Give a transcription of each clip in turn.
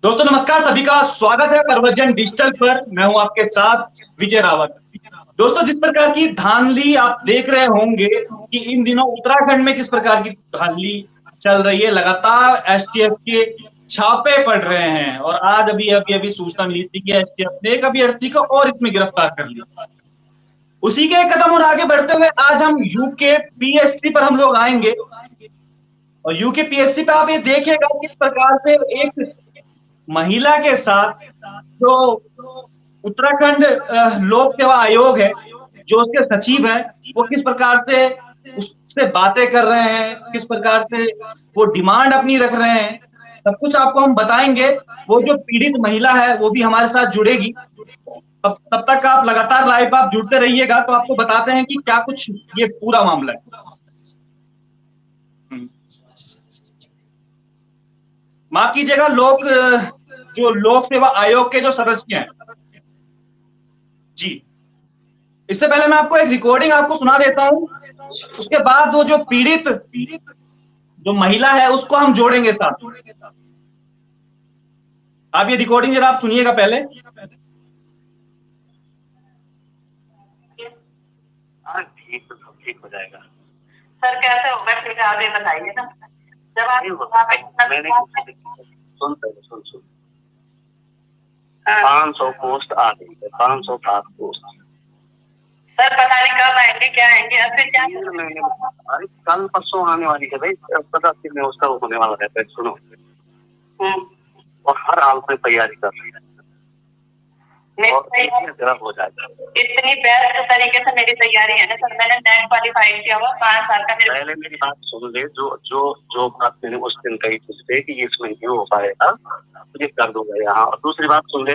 दोस्तों नमस्कार, सभी का स्वागत है प्रवचन डिजिटल पर। मैं हूं आपके साथ विजय रावत। दोस्तों, जिस प्रकार की धांधली आप देख रहे होंगे कि इन दिनों उत्तराखंड में किस प्रकार की धांधली चल रही है, लगातार एसटीएफ के छापे पड़ रहे हैं। और आज अभी अभी अभी सूचना मिली थी कि एसटीएफ ने एक अभ्यर्थी को और इसमें गिरफ्तार कर लिया। उसी के एक कदम और आगे बढ़ते हुए आज हम यूके पीएससी पर हम लोग आएंगे। और यूके पीएससी पे आप ये देखिएगा किस प्रकार से एक महिला के साथ जो उत्तराखंड लोक सेवा आयोग है, जो उसके सचिव है, वो किस प्रकार से उससे बातें कर रहे हैं, किस प्रकार से वो डिमांड अपनी रख रहे हैं, सब कुछ आपको हम बताएंगे। वो जो पीड़ित महिला है वो भी हमारे साथ जुड़ेगी। तब तक आप लगातार लाइव आप जुड़ते रहिएगा, तो आपको बताते हैं कि क्या कुछ ये पूरा मामला है। माफ कीजिएगा, जो लोक सेवा आयोग के जो सदस्य हैं जी, इससे पहले मैं आपको एक रिकॉर्डिंग आपको सुना देता हूं। उसके बाद वो जो पीड़ित जो महिला है उसको हम जोड़ेंगे साथ। आप ये रिकॉर्डिंग जरा आप सुनिएगा पहले। हाँ ठीक, तो सब ठीक हो जाएगा। सर कैसे होगा, ठीक आप ये बताइए ना। जब आप मैंने सुन 500 पोस्ट आ गई है, 507 पोस्ट। सर पता नहीं कब आएंगे, क्या आएंगे, फिर क्या अरे कल परसों आने वाली है भाई, 50 दिन में उसका होने वाला है। सुनो, और हर हाल में तैयारी कर रही है हो जाएगा। इतनी बेस्ट तरीके से मेरी तैयारी है ना सर। मैंने नेट क्वालिफाइड किया हुआ 5 साल का। पहले मेरी बात सुन ले, जो बात मैंने उस दिन कही तुझसे कि इसमें नहीं हो पाएगा, तुझे कर दूंगा यहाँ। और दूसरी बात सुन ले,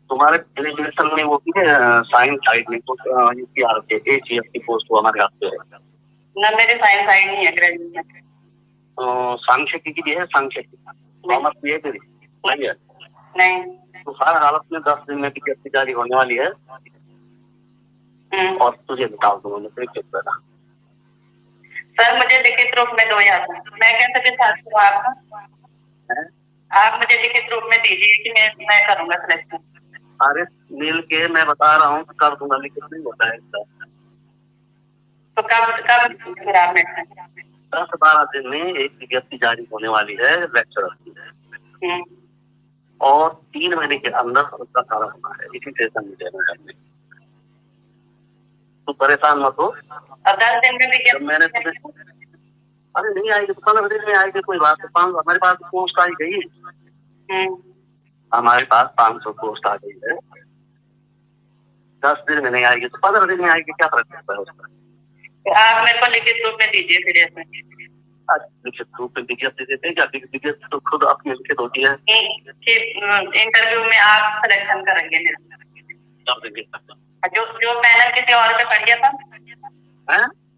तुम्हारे एलिजिनेशन में वो भी है, साइंस साइड में यूपीआर के एजीएफ की पोस्ट वो हमारे हाथ पे है ना। मेरे साइंस साइड नहीं है, ग्रेजुएशन सांख्यिकी की भी है। सांख्यिकी कॉमर्स भी है तेरी? नहीं है। नहीं, तो हर हालत में 10 दिन में विज्ञप्ति जारी होने वाली है और तुझे निकाल दूंगा। सर मुझे लिखित रूप में दो यार, मैं कैसे विश्वास करूँ आपका? आप मुझे लिखित रूप में दीजिए कि मैं करूंगा सिलेक्शन। अरे मिल के मैं बता रहा हूँ कर दूंगा, लिखित नहीं होता है इसका। तो कब फिर आप 10-12 दिन में एक विज्ञप्ति जारी होने वाली है लेक्चरर की, और 3 महीने के अंदर उसका सारा होना है। इसी सेशन में देना है। तो परेशान मत हो। 10 दिन में भी मैंने अरे नहीं आएगी तो 15 दिन में आएगी, कोई बात नहीं। हमारे पास पोस्ट आई गई, हमारे पास 500 पोस्ट आ गई है। 10 दिन में नहीं आएगी तो 15 दिन में आएगी, क्या फर्क पड़ता है उसका? आप मेरे को लिखित रूप में दीजिए फिर। लिखित रूप में विज्ञप्ति देते हैं क्या? विज्ञप्ति तो खुद अपनी लिखित होती है। इंटरव्यू में आप सिलेक्शन करेंगे जो पैनल किसी और पे पड़ गया था,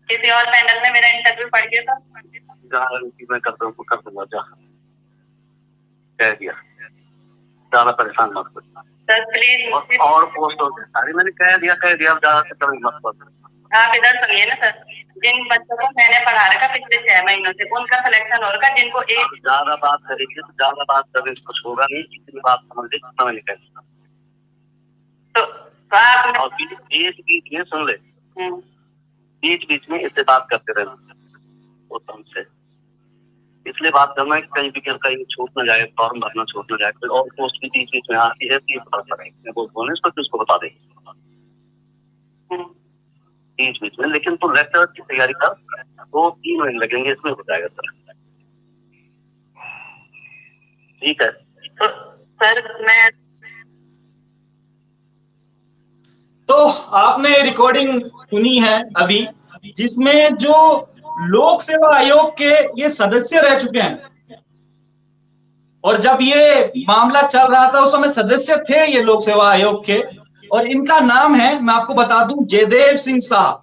किसी और पैनल में मेरा इंटरव्यू पड़ गया था। मैं कर दूंगा जा, कह दिया। ज्यादा परेशान मत हो सर प्लीज। और पोस्ट हो गया, अरे मैंने कह दिया अब ज्यादा से कभी मत करो। आप इधर सुनिए ना सर, जिन बच्चों को मैंने पढ़ा रखा पिछले 6 महीनों से, उनका सिलेक्शन हो रखा। जिनको एक ज्यादा बात करेंगे तो ज्यादा बात करने से कुछ होगा नहीं। जितनी बात समझ ली समझ नहीं करना। तो आप बीच में सुन ले, बीच में इससे बात करते रहना वो तुमसे। इसलिए बात करना है कि कहीं भी कहीं छूट ना जाए, फॉर्म भरना छूट ना जाए। फिर और पोस्ट भी बीच में आती है, वो बोले उसको बता देंगे बीच में। लेकिन तो लेक्चर की तैयारी कर, 2-3 महीने लगेंगे, इसमें हो जाएगा सर। ठीक है तो सर मैं तो आपने रिकॉर्डिंग सुनी है अभी, जिसमें जो लोक सेवा आयोग के ये सदस्य रह चुके हैं। और जब ये मामला चल रहा था उस समय सदस्य थे ये लोक सेवा आयोग के, और इनका नाम है, मैं आपको बता दूं, जयदेव सिंह साहब।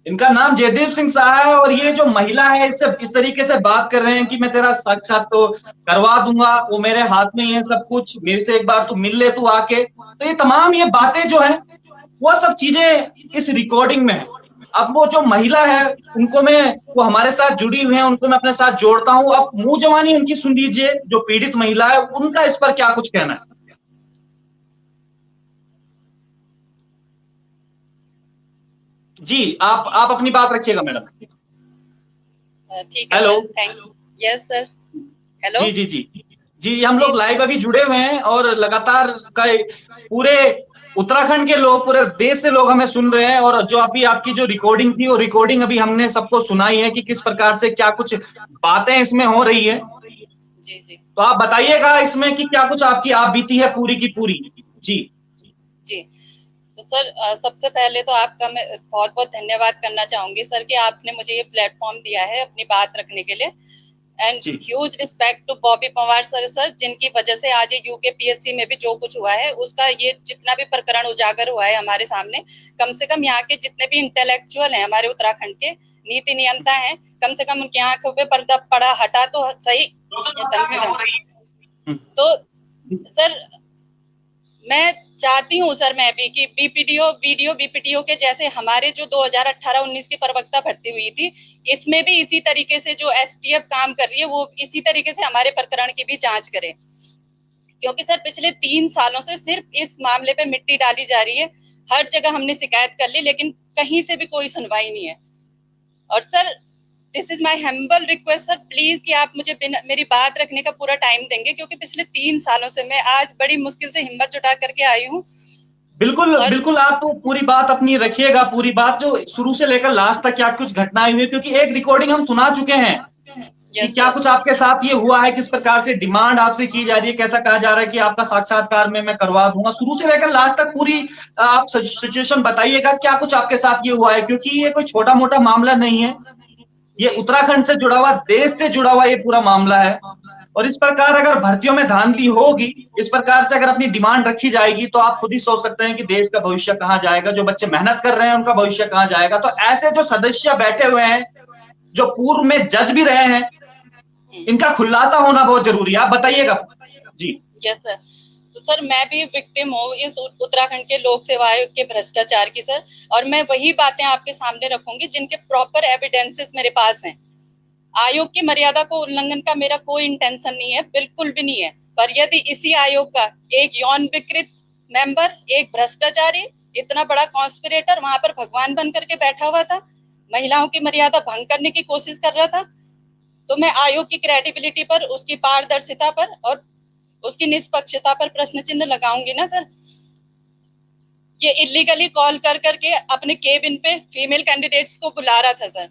इनका नाम जयदेव सिंह शाह है। और ये जो महिला है इससे किस तरीके से बात कर रहे हैं कि मैं तेरा साक्षात तो करवा दूंगा, वो मेरे हाथ में ही है सब कुछ, मेरे से एक बार तू मिल ले तू आके। तो ये तमाम ये बातें जो है वो सब चीजें इस रिकॉर्डिंग में है। अब वो जो महिला है उनको मैं, वो हमारे साथ जुड़ी हुई है, उनको मैं अपने साथ जोड़ता हूं। अब मुंह जवानी उनकी सुन लीजिए, जो पीड़ित महिला है उनका इस पर क्या कुछ कहना है। जी, आप अपनी बात रखिएगा मैडम। ठीक है hello. Sir, thank you. Yes sir, hello. जी जी जी जी, हम जी लोग लाइव अभी जुड़े हुए हैं और लगातार पूरे उत्तराखंड के लोग, पूरे देश से लोग हमें सुन रहे हैं। और जो अभी आपकी जो रिकॉर्डिंग थी, वो रिकॉर्डिंग अभी हमने सबको सुनाई है कि किस प्रकार से क्या कुछ बातें इसमें हो रही है। जी जी तो आप बताइएगा इसमें कि क्या कुछ आपकी आप बीती है पूरी की पूरी। जी जी। तो सर सबसे पहले तो आपका मैं बहुत बहुत धन्यवाद करना चाहूंगी सर कि आपने मुझे ये प्लेटफॉर्म दिया है अपनी बात रखने के लिए। एंड जी huge respect to Bobby Panwar sir जिनकी वजह से आज ये यूकेपीएससी में भी जो कुछ हुआ है उसका ये जितना भी प्रकरण उजागर हुआ है हमारे सामने, कम से कम यहाँ के जितने भी इंटेलेक्चुअल हैं हमारे उत्तराखंड के, नीति नियंता हैं, कम से कम उनकी आंखों पे पर्दा पड़ा हटा तो सही कम से कम। तो सर मैं चाहती हूँ सर मैं भी कि बीपीटीओ के जैसे हमारे जो 2018-19 की प्रवक्ता भर्ती हुई थी, इसमें भी इसी तरीके से जो एसटीएफ काम कर रही है वो इसी तरीके से हमारे प्रकरण की भी जांच करे। क्योंकि सर पिछले 3 सालों से सिर्फ इस मामले पे मिट्टी डाली जा रही है। हर जगह हमने शिकायत कर ली लेकिन कहीं से भी कोई सुनवाई नहीं है। और sir this is my humble request sir, please कि आप मुझे मेरी बात रखने का पूरा टाइम देंगे, क्योंकि पिछले 3 सालों से मैं आज बड़ी मुश्किल से हिम्मत जुटा करके आई हूँ। बिल्कुल बिल्कुल, आप पूरी बात अपनी रखिएगा, पूरी बात जो शुरू से लेकर लास्ट तक क्या कुछ घटनाएं हुई, क्योंकि एक रिकॉर्डिंग हम सुना चुके हैं कि क्या कुछ आपके साथ ये हुआ है, किस प्रकार से डिमांड आपसे की जा रही है, कैसा कहा जा रहा है कि आपका साक्षात्कार में मैं करवा दूंगा। शुरू से लेकर लास्ट तक पूरी आप सिचुएशन बताइएगा, क्या कुछ आपके साथ ये हुआ है, क्योंकि ये कोई छोटा मोटा मामला नहीं है, ये उत्तराखंड से जुड़ा हुआ, देश से जुड़ा हुआ ये पूरा मामला है। और इस प्रकार अगर भर्तियों में धांधली होगी, इस प्रकार से अगर अपनी डिमांड रखी जाएगी, तो आप खुद ही सोच सकते हैं कि देश का भविष्य कहाँ जाएगा, जो बच्चे मेहनत कर रहे हैं उनका भविष्य कहाँ जाएगा। तो ऐसे जो सदस्य बैठे हुए हैं, जो पूर्व में जज भी रहे हैं, इनका खुलासा होना बहुत जरूरी है। आप बताइएगा। जी यस सर। तो सर मैं भी विक्टिम हूँ इस उत्तराखंड के लोक सेवा आयोग के भ्रष्टाचार की सर, और मैं वही बातें आपके सामने रखूंगी जिनके प्रॉपर एविडेंसेस मेरे पास हैं। आयोग की मर्यादा को उल्लंघन का मेरा कोई इंटेंशन नहीं है, बिल्कुल भी नहीं है। पर यदि इसी आयोग का एक यौन विकृत मेंबर, एक भ्रष्टाचारी, इतना बड़ा कॉन्स्पिरेटर वहां पर भगवान बन करके बैठा हुआ था, महिलाओं की मर्यादा भंग करने की कोशिश कर रहा था, तो मैं आयोग की क्रेडिबिलिटी पर, उसकी पारदर्शिता पर और उसकी निष्पक्षता पर प्रश्न चिन्ह लगाऊंगी ना सर। ये इलीगली कॉल कर करके अपने केबिन पे फीमेल कैंडिडेट्स को बुला रहा था सर।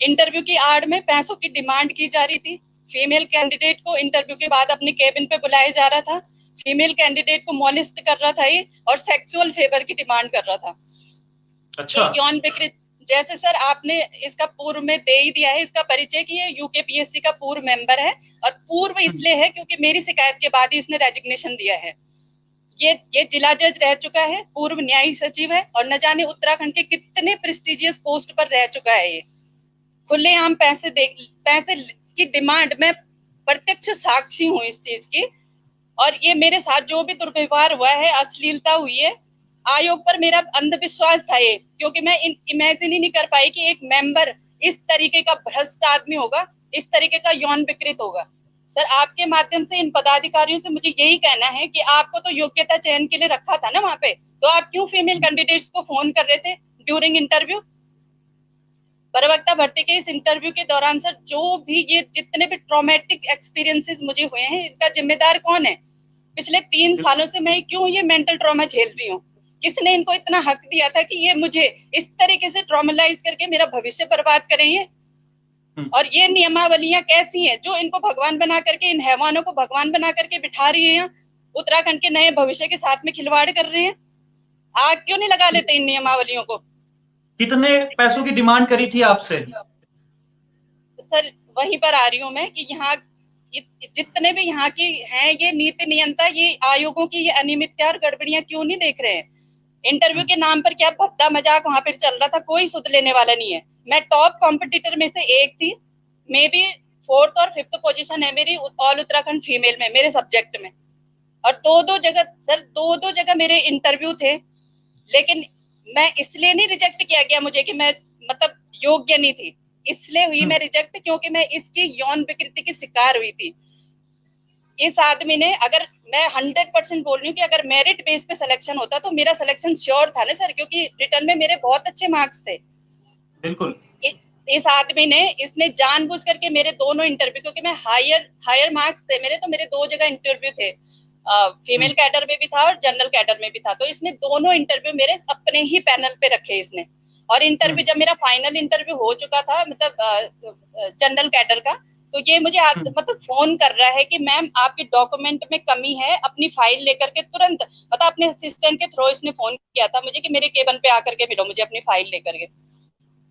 इंटरव्यू की आड़ में पैसों की डिमांड की जा रही थी। फीमेल कैंडिडेट को इंटरव्यू के बाद अपने केबिन पे बुलाया जा रहा था। फीमेल कैंडिडेट को मॉलिस्ट कर रहा था ये, और सेक्सुअल फेवर की डिमांड कर रहा था। अच्छा। यौन विकृत, जैसे सर आपने इसका पूर्व में दे ही दिया है इसका परिचय कि ये यूकेपीएससी का पूर्व मेंबर है, और पूर्व इसलिए है क्योंकि मेरी शिकायत के बाद ही इसने रेजिग्नेशन दिया है। ये जिला जज रह चुका है, पूर्व न्यायिक सचिव है, और न जाने उत्तराखंड के कितने प्रेस्टिजियस पोस्ट पर रह चुका है। ये खुलेआम पैसे की डिमांड, मैं प्रत्यक्ष साक्षी हूँ इस चीज की। और ये मेरे साथ जो भी दुर्व्यवहार हुआ है, अश्लीलता हुई है, आयोग पर मेरा अंधविश्वास था ये, क्योंकि मैं इमेजिन ही नहीं कर पाई कि एक मेंबर इस तरीके का भ्रष्ट आदमी होगा, इस तरीके का यौन विकृत होगा। सर आपके माध्यम से इन पदाधिकारियों से मुझे यही कहना है कि आपको तो योग्यता चयन के लिए रखा था ना वहां पे, तो आप क्यों फीमेल कैंडिडेट्स को फोन कर रहे थे ड्यूरिंग इंटरव्यू? प्रवक्ता भर्ती के इस इंटरव्यू के दौरान सर जो भी ये जितने भी ट्रॉमेटिक एक्सपीरियंसेस मुझे हुए हैं, इनका जिम्मेदार कौन है? पिछले 3 सालों से मैं क्यों ये मेंटल ट्रॉमा झेल रही हूँ? किसने इनको इतना हक दिया था कि ये मुझे इस तरीके से ट्रॉमलाइज करके मेरा भविष्य बर्बाद करेंगे? और ये नियमावलियां कैसी हैं जो इनको भगवान बना करके, इन हैवानों को भगवान बना करके बिठा रही है, उत्तराखंड के नए भविष्य के साथ में खिलवाड़ कर रहे हैं? आग क्यों नहीं लगा लेते इन नियमावलियों को? कितने पैसों की डिमांड करी थी आपसे? सर वहीं पर आ रही हूँ मैं कि यहाँ जितने भी यहाँ की हैं ये नीति नियंता, ये आयोगों की ये अनियमितता और गड़बड़ियां क्यों नहीं देख रहे हैं? इंटरव्यू के नाम पर क्या भद्दा मजाक वहां पर चल रहा था, कोई सुध लेने वाला नहीं है। मैं टॉप कॉम्पिटिटर में से एक थी, मे बी 4th और 5th पोजीशन है मेरी ऑल उत्तराखंड फीमेल में, मेरे सब्जेक्ट में। और दो दो जगह मेरे इंटरव्यू थे, लेकिन मैं इसलिए नहीं रिजेक्ट किया गया मुझे कि मैं मतलब योग्य नहीं थी, इसलिए हुई मैं रिजेक्ट, क्योंकि मैं इसकी यौन विकृति की शिकार हुई थी। इस आदमी ने, अगर मैं 100% बोल रही हूँ कि अगर मेरिट बेस पे सिलेक्शन होता तो मेरा सिलेक्शन श्योर था ना सर, क्योंकि रिटर्न में मेरे बहुत अच्छे मार्क्स थे। बिल्कुल। इस आदमी ने, इसने जानबूझ करके मेरे दोनों इंटरव्यू, क्योंकि मैं हायर मार्क्स थे मेरे, तो मेरे 2 जगह इंटरव्यू थे, फीमेल कैडर में भी था और जनरल कैडर में भी था, तो इसने दोनों इंटरव्यू मेरे अपने ही पैनल पे रखे इसने। और इंटरव्यू जब मेरा फाइनल इंटरव्यू हो चुका था, मतलब जनरल कैडर का, तो ये मुझे मतलब फोन कर रहा है कि मैम आपके डॉक्यूमेंट में कमी है, अपनी फाइल लेकर के तुरंत, मतलब अपने असिस्टेंट के थ्रू इसने फोन किया था मुझे कि मेरे केबिन पे आकर के मिलो मुझे अपनी फाइल लेकर के।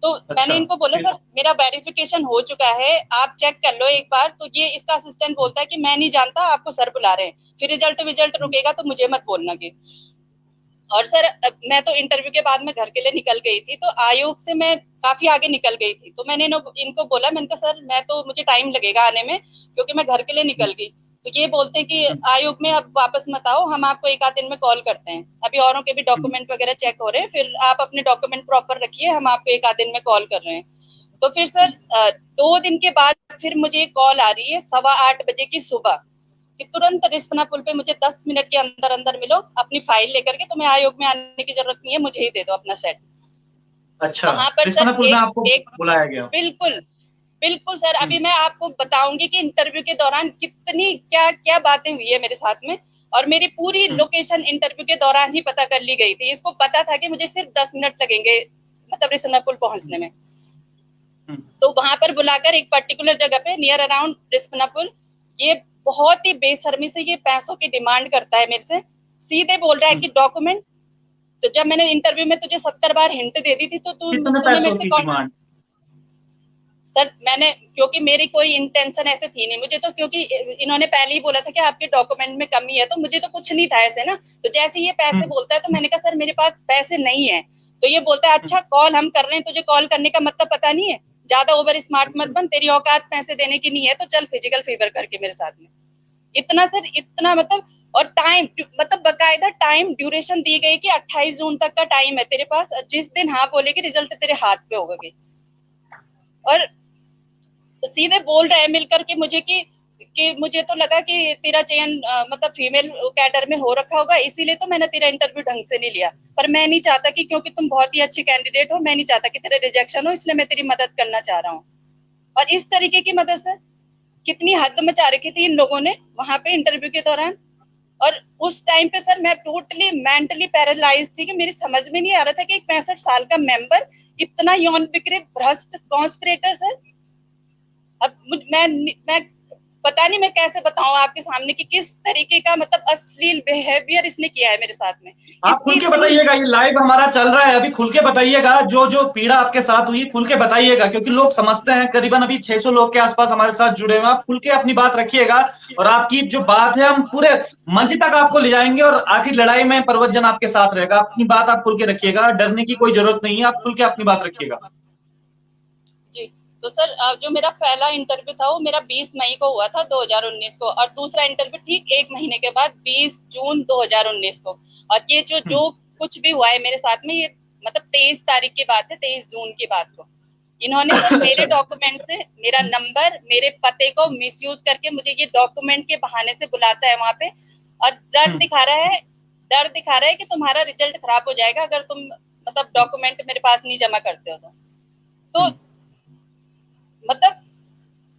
तो मैंने इनको बोला सर मेरा वेरिफिकेशन हो चुका है, आप चेक कर लो एक बार। तो ये इसका असिस्टेंट बोलता है कि मैं नहीं जानता, आपको सर बुला रहे हैं, फिर रिजल्ट रुकेगा तो मुझे मत बोलना कि। और सर मैं तो इंटरव्यू के बाद में घर के लिए निकल गई थी, तो आयोग से मैं काफी आगे निकल गई थी, तो मैंने इनको बोला, मैंने कहा सर मैं तो, मुझे टाइम लगेगा आने में क्योंकि मैं घर के लिए निकल गई। तो ये बोलते हैं कि आयोग में अब वापस मत आओ, हम आपको 1 आध दिन में कॉल करते हैं, अभी औरों के भी डॉक्यूमेंट वगैरह चेक हो रहे हैं, फिर आप अपने डॉक्यूमेंट प्रॉपर रखिए, हम आपको 1 आध दिन में कॉल कर रहे हैं। तो फिर सर 2 दिन के बाद फिर मुझे कॉल आ रही है 8:15 बजे की सुबह कि तुरंत रिस्पना पुल पे मुझे 10 मिनट के अंदर अंदर मिलो अपनी फाइल लेकर के, तुम्हें आयोग में आने की जरूरत नहीं है, मुझे ही दे दो अपना सेट। अच्छा, वहां पर रिस्पना पुल में आपको एक बुलाया गया? बिल्कुल बिल्कुल सर। अभी मैं आपको बताऊंगी कि इंटरव्यू के दौरान कितनी क्या क्या बातें हुई है मेरे साथ में, और मेरी पूरी लोकेशन इंटरव्यू के दौरान ही पता कर ली गई थी। इसको पता था कि मुझे सिर्फ 10 मिनट लगेंगे मतलब रिस्पना पुल पहुंचने में। तो वहां पर बुलाकर एक पर्टिकुलर जगह पे नियर अराउंड रिस्पना पुल, ये बहुत ही बेशर्मी से ये पैसों की डिमांड करता है मेरे से, सीधे बोल रहा है कि डॉक्यूमेंट। तो जब मैंने इंटरव्यू में तुझे 70 बार हिंट दे दी थी तो तूने मेरे से कौन सर, मैंने, क्योंकि मेरी कोई इंटेंशन ऐसे थी नहीं, मुझे तो, क्योंकि इन्होंने पहले ही बोला था कि आपके डॉक्यूमेंट में कमी है, तो मुझे तो कुछ नहीं था ऐसे ना। तो जैसे ये पैसे बोलता है तो मैंने कहा सर मेरे पास पैसे नहीं है। तो ये बोलता है अच्छा कॉल हम कर रहे हैं, तुझे कॉल करने का मतलब पता नहीं है, ज्यादा ओवर स्मार्ट मत बन, तेरी औकात पैसे देने की नहीं है, तो चल फिजिकल फीवर करके मेरे साथ में। इतना सर, इतना मतलब, और टाइम मतलब बकायदा टाइम ड्यूरेशन दी गई कि 28 जून तक का टाइम है तेरे पास, जिस दिन हाँ बोलेगी रिजल्ट तेरे हाथ पे होगा। और सीधे बोल रहा है मिलकर के मुझे कि मुझे तो लगा कि तेरा चयन मतलब फीमेल कैडर में हो रखा होगा, इसीलिए तो मैंने तेरा इंटरव्यू ढंग से नहीं लिया, पर मैं नहीं चाहता कि, क्योंकि तुम बहुत ही अच्छी कैंडिडेट हो, मैं नहीं चाहता कि तेरा रिजेक्शन हो, इसलिए मैं तेरी मदद करना चाह रहा हूँ। और इस तरीके की मदद सर, कितनी हद मचा रखी थी इन लोगों ने वहां पे इंटरव्यू के दौरान। और उस टाइम पे सर मैं टोटली मेंटली पैरालाइज थी कि मेरी समझ में नहीं आ रहा था कि एक 65 साल का मेंबर इतना यौन विकृत भ्रष्ट कॉन्स्पिरेटर सर। अब मैं पता नहीं मैं कैसे बताऊं आपके सामने कि किस तरीके का मतलब अश्लील बिहेवियर इसने किया है मेरे साथ में। आप खुल के बताइएगा, ये लाइव हमारा चल रहा है, अभी खुल के बताइएगा जो जो पीड़ा आपके साथ हुई, खुल के बताइएगा, क्योंकि लोग समझते हैं। करीबन अभी 600 लोग के आसपास हमारे साथ जुड़े हुए हैं। आप खुल के अपनी बात रखिएगा, और आपकी जो बात है हम पूरे मंच तक आपको ले जाएंगे, और आखिर लड़ाई में परवतजन आपके साथ रहेगा। अपनी बात आप खुल के रखिएगा, डरने की कोई जरूरत नहीं है, आप खुल के अपनी बात रखिएगा जी। तो सर जो मेरा पहला इंटरव्यू था वो मेरा 20 मई को हुआ था 2019 को, और दूसरा इंटरव्यू ठीक 1 महीने के बाद 20 जून 2019 को। और ये जो कुछ भी हुआ है मेरे साथ में, ये मतलब 23 तारीख की बात है, 23 जून की बात को इन्होंने सर मेरे डॉक्यूमेंट से मेरा नंबर, मेरे पते को मिसयूज करके मुझे ये डॉक्यूमेंट के बहाने से बुलाता है वहां पे, और डर दिखा रहा है कि तुम्हारा रिजल्ट खराब हो जाएगा अगर तुम मतलब डॉक्यूमेंट मेरे पास नहीं जमा करते हो तो मतलब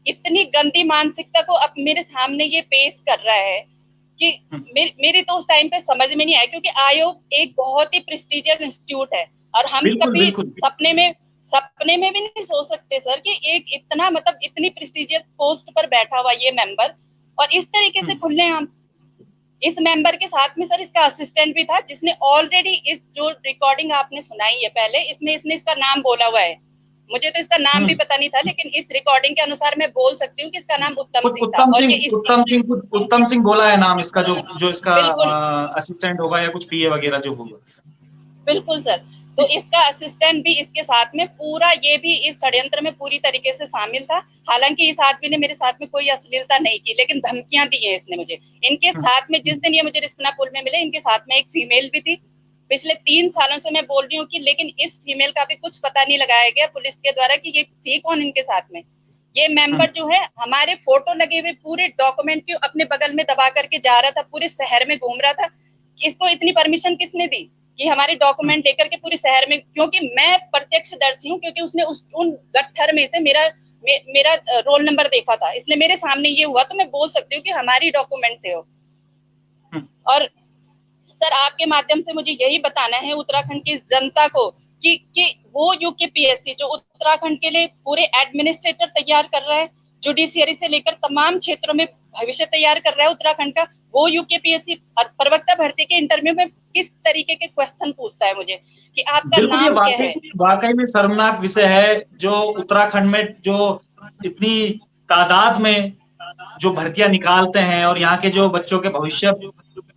इतनी गंदी मानसिकता को अब मेरे सामने ये पेश कर रहा है कि मेरी तो उस टाइम पे समझ में नहीं आया, क्योंकि आयोग एक बहुत ही प्रेस्टिजियस इंस्टीट्यूट है, और हम कभी सपने में भी नहीं सोच सकते सर कि एक इतना मतलब इतनी प्रेस्टिजियस पोस्ट पर बैठा हुआ ये मेंबर, और इस तरीके से खुलेआम। इस मेंबर के साथ में सर इसका असिस्टेंट भी था, जिसने ऑलरेडी इस जो रिकॉर्डिंग आपने सुनाई है पहले, इसमें इसने इसका नाम बोला हुआ है। मुझे तो इसका नाम भी पता नहीं था, लेकिन इस रिकॉर्डिंग के अनुसार मैं बोल सकती हूँ कि इसका नाम उत्तम सिंह था। और उत्तम सिंह बोला है नाम इसका, जो इसका असिस्टेंट होगा या कुछ पीए वगैरह जो होगा। बिल्कुल सर। तो इसका असिस्टेंट भी इसके साथ में पूरा, ये भी इस षड्यंत्र में पूरी तरीके से शामिल था। हालांकि इस आदमी ने मेरे साथ में कोई अश्लीलता नहीं की, लेकिन धमकियां दी हैं इसने मुझे। इनके साथ में जिस दिन ये मुझे रिस्पना पुल में मिले, इनके साथ में एक फीमेल भी थी, पिछले 3 सालों से मैं बोल रही हूँ कि लेकिन इस फीमेल का भी कुछ पता नहीं लगाया गया पुलिस के द्वारा कि ये थी कौन इनके साथ में। ये मेंबर जो है हमारे फोटो लगे हुए पूरे डॉक्यूमेंट के अपने बगल में दबा करके जा रहा था, पूरे शहर में घूम रहा था। इसको इतनी परमिशन किसने दी कि हमारे डॉक्यूमेंट लेकर के पूरे शहर में, क्योंकि मैं प्रत्यक्षदर्शी हूँ, क्योंकि उसने उन गट्ठर में से मेरा रोल नंबर देखा था, इसलिए मेरे सामने ये हुआ, तो मैं बोल सकती हूँ कि हमारी डॉक्यूमेंट थे वो। और सर आपके माध्यम से मुझे यही बताना है उत्तराखंड की जनता को कि वो यूकेपीएससी जो उत्तराखंड के लिए पूरे एडमिनिस्ट्रेटर तैयार कर रहा है, जुडिशियरी से लेकर तमाम क्षेत्रों में भविष्य तैयार कर रहा है उत्तराखंड का, वो यूकेपीएससी प्रवक्ता भर्ती के इंटरव्यू में किस तरीके के क्वेश्चन पूछता है मुझे कि आपका नाम क्या है। वाकई में शर्मनाक विषय है जो उत्तराखंड में जो इतनी तादाद में जो भर्तियां निकालते हैं और यहाँ के जो बच्चों के भविष्य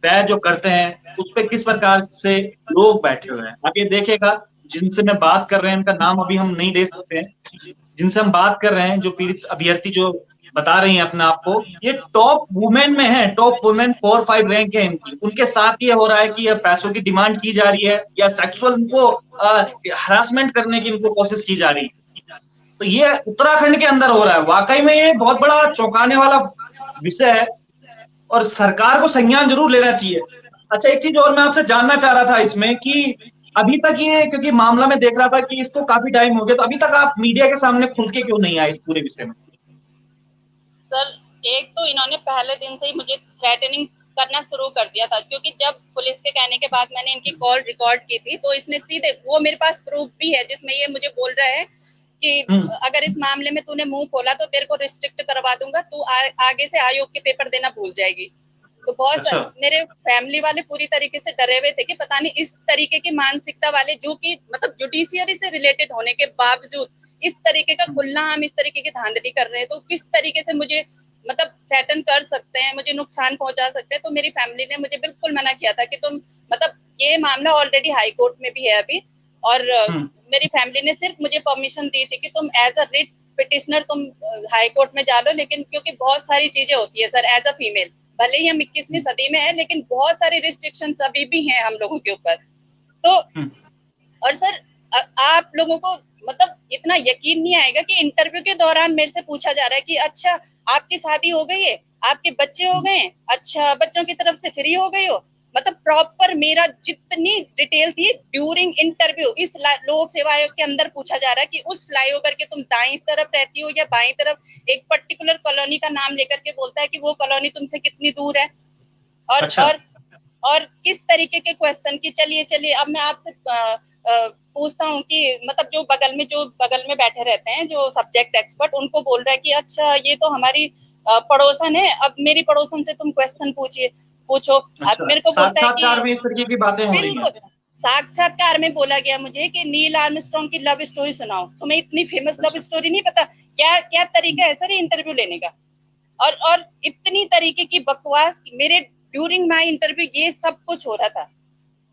तय जो करते हैं उस पर किस प्रकार से लोग बैठे हुए हैं। आप ये देखेगा जिनसे मैं बात कर रहे हैं, इनका नाम अभी हम नहीं दे सकते हैं, जिनसे हम बात कर रहे हैं, जो पीड़ित अभ्यर्थी जो बता रही हैं अपने आप को, ये टॉप वुमेन में है, टॉप वुमेन 4-5 रैंक है इनकी। उनके साथ ये हो रहा है कि पैसों की डिमांड की जा रही है या सेक्सुअल उनको हरासमेंट करने की इनको कोशिश की जा रही है। तो ये उत्तराखंड के अंदर हो रहा है। वाकई में ये बहुत बड़ा चौंकाने वाला विषय है और सरकार को संज्ञान जरूर लेना चाहिए। अच्छा, एक चीज और मैं आपसे जानना चाह रहा था इसमें कि अभी तक ये, क्योंकि मामला में देख रहा था कि इसको काफी टाइम हो गया, तो अभी तक आप मीडिया के सामने खुल के क्यों नहीं आए इस पूरे विषय में? सर एक तो इन्होंने पहले दिन से ही मुझे थ्रेटनिंग करना शुरू कर दिया था, क्योंकि जब पुलिस के कहने के बाद मैंने इनकी कॉल रिकॉर्ड की थी तो इसने सीधे, वो मेरे पास प्रूफ भी है जिसमें ये मुझे बोल रहा है कि अगर इस मामले में तूने मुंह खोला तो तेरे को रिस्ट्रिक्ट करवा दूंगा, तू आगे से आयोग के पेपर देना भूल जाएगी। तो बहुत मेरे फैमिली वाले पूरी तरीके से डरे हुए थे कि पता नहीं इस तरीके की मानसिकता वाले, जो कि मतलब जुडिशियरी से रिलेटेड होने के बावजूद इस तरीके का खुलना हम इस तरीके की धांधली कर रहे हैं, तो किस तरीके से मुझे मतलब थ्रेटन कर सकते हैं, मुझे नुकसान पहुंचा सकते हैं। तो मेरी फैमिली ने मुझे बिल्कुल मना किया था कि तुम, मतलब ये मामला ऑलरेडी हाई कोर्ट में भी है अभी, और मेरी फैमिली ने सिर्फ मुझे परमिशन दी थी कि तुम एज अ रिट पिटिशनर तुम हाई कोर्ट में जा लो, लेकिन क्योंकि बहुत सारी चीजें होती है सर, एज अ फीमेल भले ही हम 21वीं सदी में है लेकिन बहुत सारी रिस्ट्रिक्शंस अभी भी हैं हम लोगों के ऊपर। तो और सर आप लोगों को मतलब इतना यकीन नहीं आएगा कि इंटरव्यू के दौरान मेरे से पूछा जा रहा है कि अच्छा आपकी शादी हो गई है, आपके बच्चे हो गए हैं, अच्छा बच्चों की तरफ से फ्री हो गई हो, मतलब प्रॉपर मेरा जितनी डिटेल थी ड्यूरिंग इंटरव्यू इस लोक सेवा आयोग के अंदर पूछा जा रहा है कि उस फ्लाईओवर के तुम दाईं तरफ रहती हो या बाईं तरफ, एक पर्टिकुलर कॉलोनी का नाम लेकर के बोलता है कि वो कॉलोनी तुमसे कितनी दूर है, और अच्छा। और किस तरीके के क्वेश्चन की, चलिए अब मैं आपसे पूछता हूँ कि मतलब जो बगल में बैठे रहते हैं जो सब्जेक्ट एक्सपर्ट, उनको बोल रहा है कि अच्छा ये तो हमारी पड़ोसन है, अब मेरी पड़ोसन से तुम क्वेश्चन पूछो। अच्छा, अब मेरे को बोलता है कि इस तरीके की बातें हो रही हैं। साक्षात्कार में बोला गया मुझे कि नील आर्मस्ट्रांग की लव स्टोरी सुनाओ, तुम्हें इतनी फेमस लव स्टोरी नहीं पता क्या तरीका है सर इंटरव्यू लेने का, और इतनी तरीके की बकवास मेरे ड्यूरिंग माय इंटरव्यू ये सब कुछ हो रहा था।